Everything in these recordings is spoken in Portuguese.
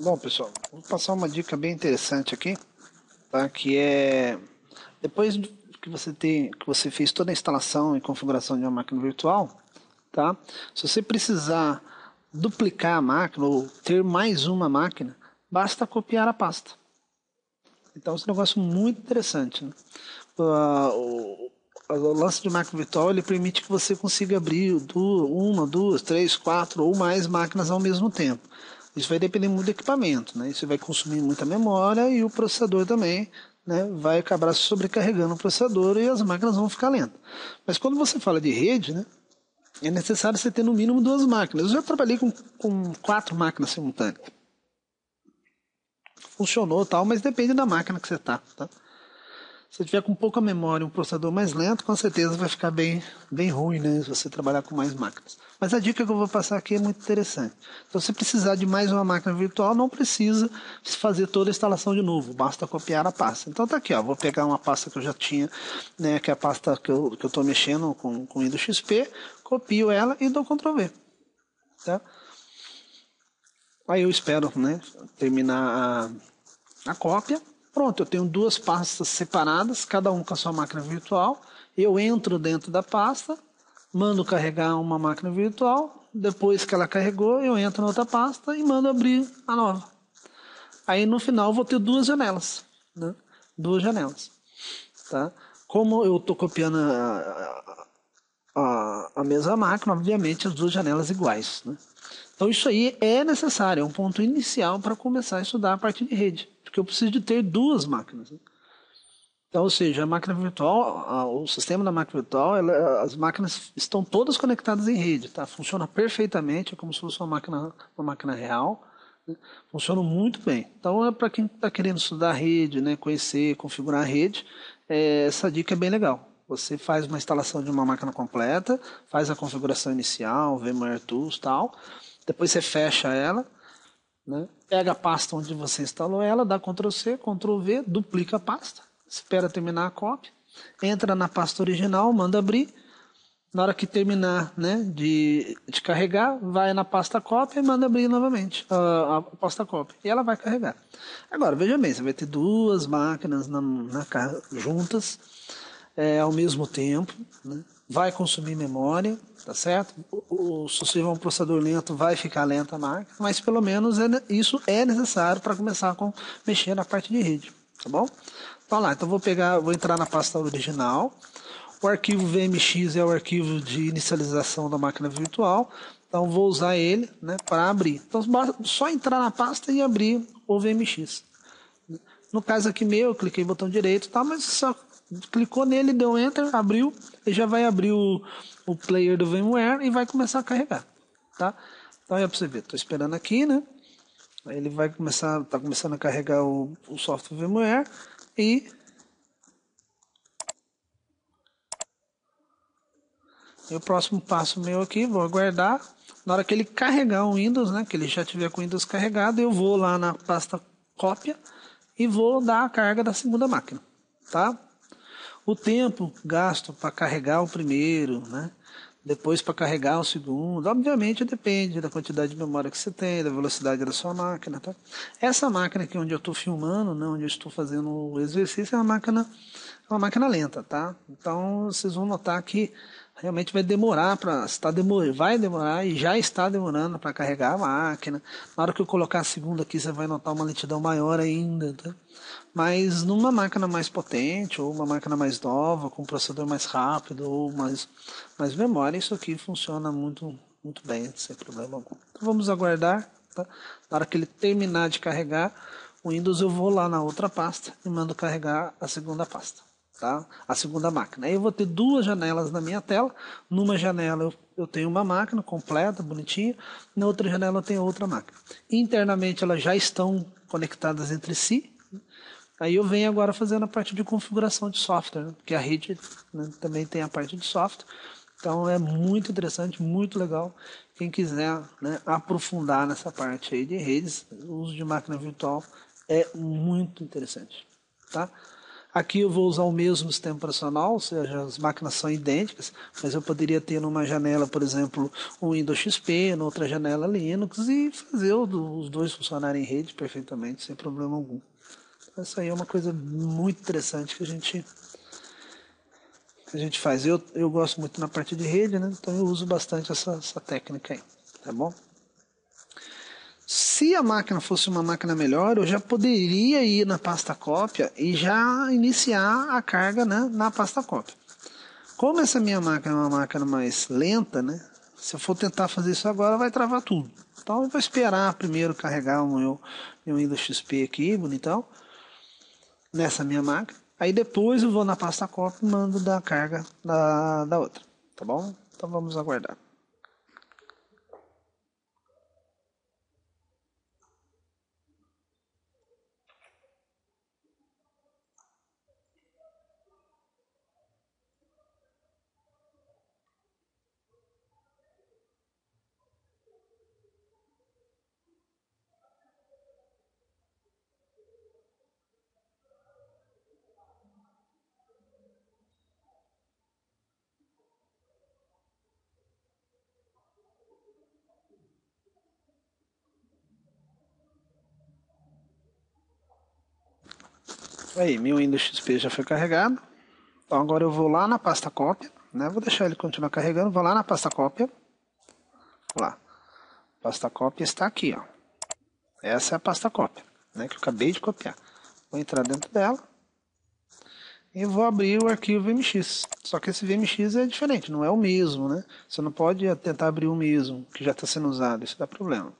Bom, pessoal, vou passar uma dica bem interessante aqui, tá? Que é depois que você fez toda a instalação e configuração de uma máquina virtual, tá? Se você precisar duplicar a máquina ou ter mais uma máquina, basta copiar a pasta. Então, esse é um negócio muito interessante, né? O lance de máquina virtual ele permite que você consiga abrir uma, duas, três, quatro ou mais máquinas ao mesmo tempo. Isso vai depender muito do equipamento, né? Isso vai consumir muita memória e o processador também, né? Vai acabar sobrecarregando o processador e as máquinas vão ficar lentas. Mas quando você fala de rede, né? É necessário você ter no mínimo duas máquinas. Eu já trabalhei com quatro máquinas simultâneas. Funcionou tal, mas depende da máquina que você está, tá? Se tiver com pouca memória e um processador mais lento, com certeza vai ficar bem ruim, né? Se você trabalhar com mais máquinas. Mas a dica que eu vou passar aqui é muito interessante. Então, se precisar de mais uma máquina virtual, não precisa fazer toda a instalação de novo, basta copiar a pasta. Então, tá aqui, ó. Vou pegar uma pasta que eu já tinha, né? Que é a pasta que eu estou mexendo com Windows XP, copio ela e dou Ctrl V, tá? Aí eu espero, né? Terminar a cópia. Pronto, eu tenho duas pastas separadas, cada um com a sua máquina virtual. Eu entro dentro da pasta, mando carregar uma máquina virtual. Depois que ela carregou, eu entro na outra pasta e mando abrir a nova. Aí no final eu vou ter duas janelas, né? Duas janelas, tá? Como eu estou copiando a mesma máquina, obviamente as duas janelas iguais, né? Então isso aí é necessário, é um ponto inicial para começar a estudar a parte de rede, porque eu preciso de ter duas máquinas, né? Então, ou seja, a máquina virtual, o sistema da máquina virtual, as máquinas estão todas conectadas em rede, tá? Funciona perfeitamente, é como se fosse uma máquina real, né? Funciona muito bem. Então, é para quem está querendo estudar rede, né, conhecer, configurar a rede, essa dica é bem legal. Você faz uma instalação de uma máquina completa, faz a configuração inicial, VMware Tools e tal, depois você fecha ela, né? Pega a pasta onde você instalou ela, dá Ctrl C, Ctrl V, duplica a pasta, espera terminar a cópia, entra na pasta original, manda abrir. Na hora que terminar, né, de carregar, vai na pasta cópia e manda abrir novamente a pasta cópia. E ela vai carregar. Agora, veja bem, você vai ter duas máquinas juntas ao mesmo tempo, né? Vai consumir memória, tá certo? Se você tiver um processador lento, vai ficar lenta a máquina, mas pelo menos isso é necessário para começar a mexer na parte de rede, tá bom? Então lá, então vou entrar na pasta original. O arquivo VMX é o arquivo de inicialização da máquina virtual, então vou usar ele, né, para abrir. Então só entrar na pasta e abrir o VMX. No caso aqui meu, eu cliquei no botão direito, tá, mas só clicou nele, deu Enter, abriu, e já vai abrir o player do VMware e vai começar a carregar, tá? Então é para você ver, estou esperando aqui, né? Aí ele vai começar, tá começando a carregar o software VMware e o próximo passo meu aqui, vou aguardar. Na hora que ele carregar o Windows, né, que ele já tiver com o Windows carregado, eu vou lá na pasta cópia e vou dar a carga da segunda máquina, tá? O tempo gasto para carregar o primeiro, né? Depois para carregar o segundo, obviamente depende da quantidade de memória que você tem, da velocidade da sua máquina, tá? Essa máquina aqui onde eu estou filmando, né, onde eu estou fazendo o exercício, é uma máquina lenta, tá? Então vocês vão notar que realmente vai demorar vai demorar e já está demorando para carregar a máquina. Na hora que eu colocar a segunda aqui, você vai notar uma lentidão maior ainda, tá? Mas numa máquina mais potente, ou uma máquina mais nova, com um processador mais rápido, ou mais memória, isso aqui funciona muito bem, sem problema algum. Então vamos aguardar, tá? Na hora que ele terminar de carregar o Windows, eu vou lá na outra pasta e mando carregar a segunda pasta, tá? A segunda máquina. Aí eu vou ter duas janelas na minha tela. Numa janela eu tenho uma máquina completa, bonitinha. Na outra janela eu tenho outra máquina. Internamente elas já estão conectadas entre si. Aí eu venho agora fazendo a parte de configuração de software, né? Porque a rede, né, também tem a parte de software. Então é muito interessante, muito legal. Quem quiser, né, aprofundar nessa parte aí de redes, o uso de máquina virtual é muito interessante, tá? Aqui eu vou usar o mesmo sistema operacional, ou seja, as máquinas são idênticas, mas eu poderia ter numa janela, por exemplo, um Windows XP, na outra janela Linux e fazer os dois funcionarem em rede perfeitamente, sem problema algum. Essa aí é uma coisa muito interessante que a gente faz. Eu gosto muito na parte de rede, né? Então eu uso bastante essa técnica aí, tá bom? Se a máquina fosse uma máquina melhor, eu já poderia ir na pasta cópia e já iniciar a carga, né, na pasta cópia. Como essa minha máquina é uma máquina mais lenta, né, se eu for tentar fazer isso agora, vai travar tudo. Então eu vou esperar primeiro carregar o meu Windows XP aqui, bonitão, nessa minha máquina. Aí depois eu vou na pasta cópia e mando da carga da outra, tá bom? Então vamos aguardar. Aí, meu Windows XP já foi carregado. Então agora eu vou lá na pasta cópia, né? Vou deixar ele continuar carregando, vou lá na pasta cópia. Lá. A pasta cópia está aqui, ó. Essa é a pasta cópia, né, que eu acabei de copiar. Vou entrar dentro dela e vou abrir o arquivo VMX. Só que esse VMX é diferente, não é o mesmo, né? Você não pode tentar abrir o mesmo que já está sendo usado, isso dá problema.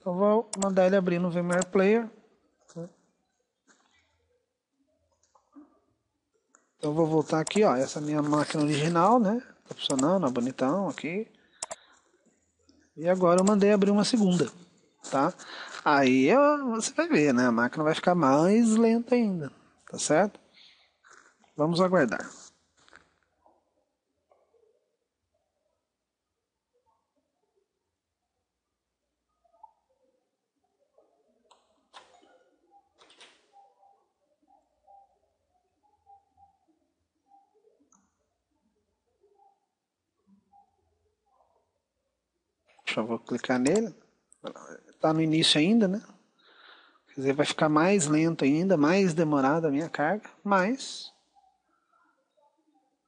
Então vou mandar ele abrir no VMware Player. Então vou voltar aqui, ó, essa é a minha máquina original, né? Tá funcionando, ó, bonitão aqui. E agora eu mandei abrir uma segunda, tá? Aí você vai ver, né? A máquina vai ficar mais lenta ainda, tá certo? Vamos aguardar. Eu vou clicar nele. Está no início ainda, né? Quer dizer, vai ficar mais lento ainda, mais demorada a minha carga, mas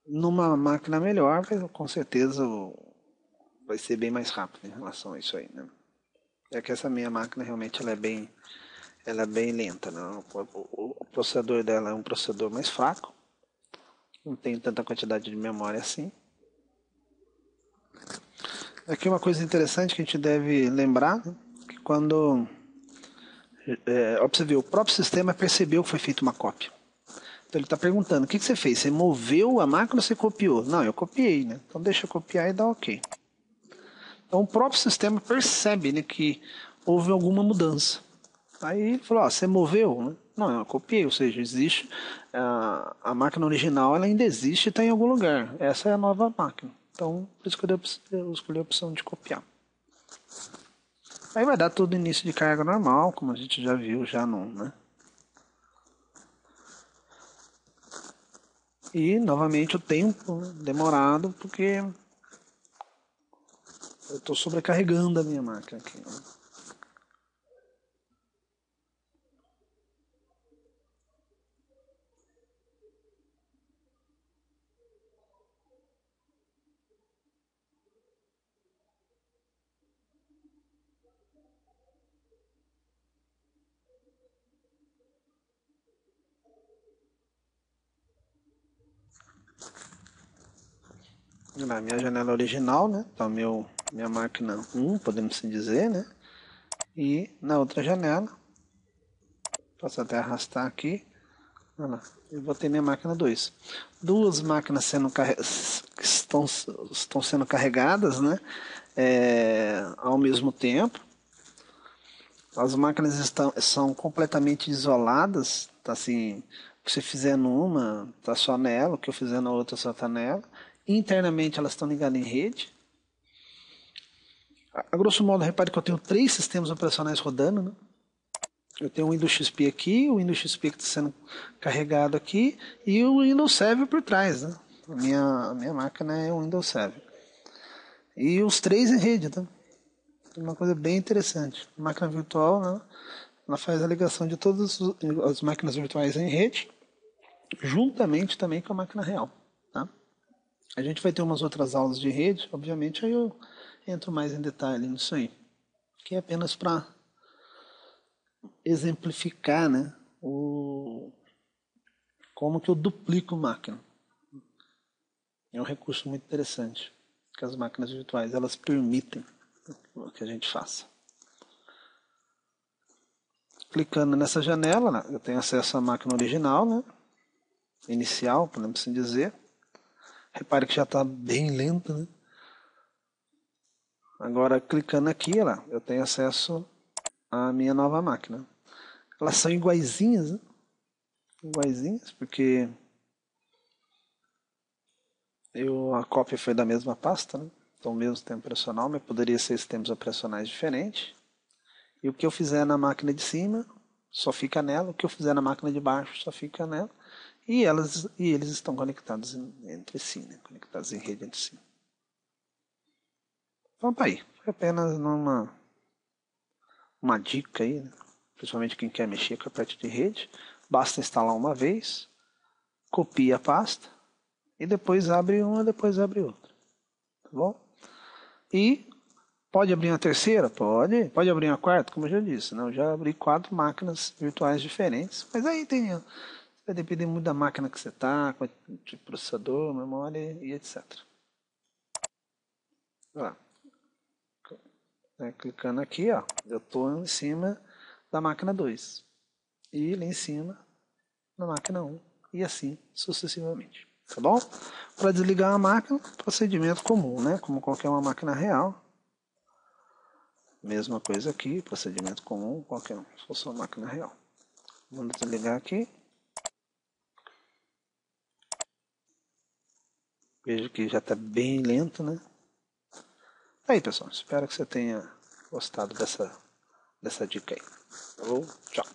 numa máquina melhor, com certeza vai ser bem mais rápido em relação a isso aí, né? É que essa minha máquina realmente ela é bem lenta, né? O processador dela é um processador mais fraco, não tem tanta quantidade de memória assim. Aqui uma coisa interessante que a gente deve lembrar, né? Que quando ó, pra você ver, o próprio sistema percebeu que foi feita uma cópia. Então ele está perguntando, o que você fez? Você moveu a máquina ou você copiou? Não, eu copiei, né? Então deixa eu copiar e dar ok. Então o próprio sistema percebe, né, que houve alguma mudança. Aí ele falou, ó, você moveu? Né? Não, eu copiei, ou seja, existe a máquina original, ela ainda existe e está em algum lugar. Essa é a nova máquina. Então por isso que eu escolhi a opção de copiar. Aí vai dar todo início de carga normal, como a gente já viu, já não, né? E novamente o tempo, né, demorado, porque eu estou sobrecarregando a minha máquina aqui. Né? Na minha janela original, né? Tá minha máquina 1, podemos assim dizer, né? E na outra janela, posso até arrastar aqui. Olha lá, eu botei minha máquina 2. Duas máquinas estão sendo carregadas, né? Ao mesmo tempo. As máquinas são completamente isoladas, tá assim, o que você fizer numa, tá só nela, o que eu fizer na outra só tá nela. Internamente elas estão ligadas em rede. A grosso modo, repare que eu tenho 3 sistemas operacionais rodando, né? Eu tenho o Windows XP aqui, o Windows XP que está sendo carregado aqui e o Windows Server por trás, né? A minha máquina é o Windows Server. E os três em rede, tá? Uma coisa bem interessante. A máquina virtual, né? Ela faz a ligação de todas as máquinas virtuais em rede, juntamente também com a máquina real, tá? A gente vai ter umas outras aulas de rede, obviamente, aí eu entro mais em detalhe nisso aí, que é apenas para exemplificar, né, como que eu duplico máquina. É um recurso muito interessante que as máquinas virtuais elas permitem que a gente faça. Clicando nessa janela, né, eu tenho acesso à máquina original, né, inicial, podemos assim dizer. Repare que já está bem lento, né? Agora, clicando aqui, eu tenho acesso à minha nova máquina. Elas são iguaizinhas, né? Iguaizinhas, porque a cópia foi da mesma pasta, né? Então, o mesmo sistema operacional, mas poderia ser sistemas operacionais diferentes. E o que eu fizer na máquina de cima, só fica nela. O que eu fizer na máquina de baixo, só fica nela. E eles estão conectados entre si, né? Conectados em rede entre si. Então, tá aí. Foi apenas uma dica aí, né? Principalmente quem quer mexer com a parte de rede. Basta instalar uma vez, copia a pasta e depois abre uma, depois abre outra. Tá bom? E pode abrir uma terceira? Pode abrir uma quarta, como eu já disse. Né? Eu já abri 4 máquinas virtuais diferentes. Mas aí vai depender muito da máquina que você está, de processador, memória e etc. Lá. Clicando aqui, ó, eu estou em cima da máquina 2. E lá em cima na máquina 1. E assim sucessivamente. Tá bom? Para desligar a máquina, procedimento comum, né? Como qualquer uma máquina real. Mesma coisa aqui, procedimento comum, qualquer um, se fosse uma máquina real. Vamos desligar aqui. Vejo que já está bem lento, né? Aí, pessoal, espero que você tenha gostado dessa dica aí. Falou, tchau.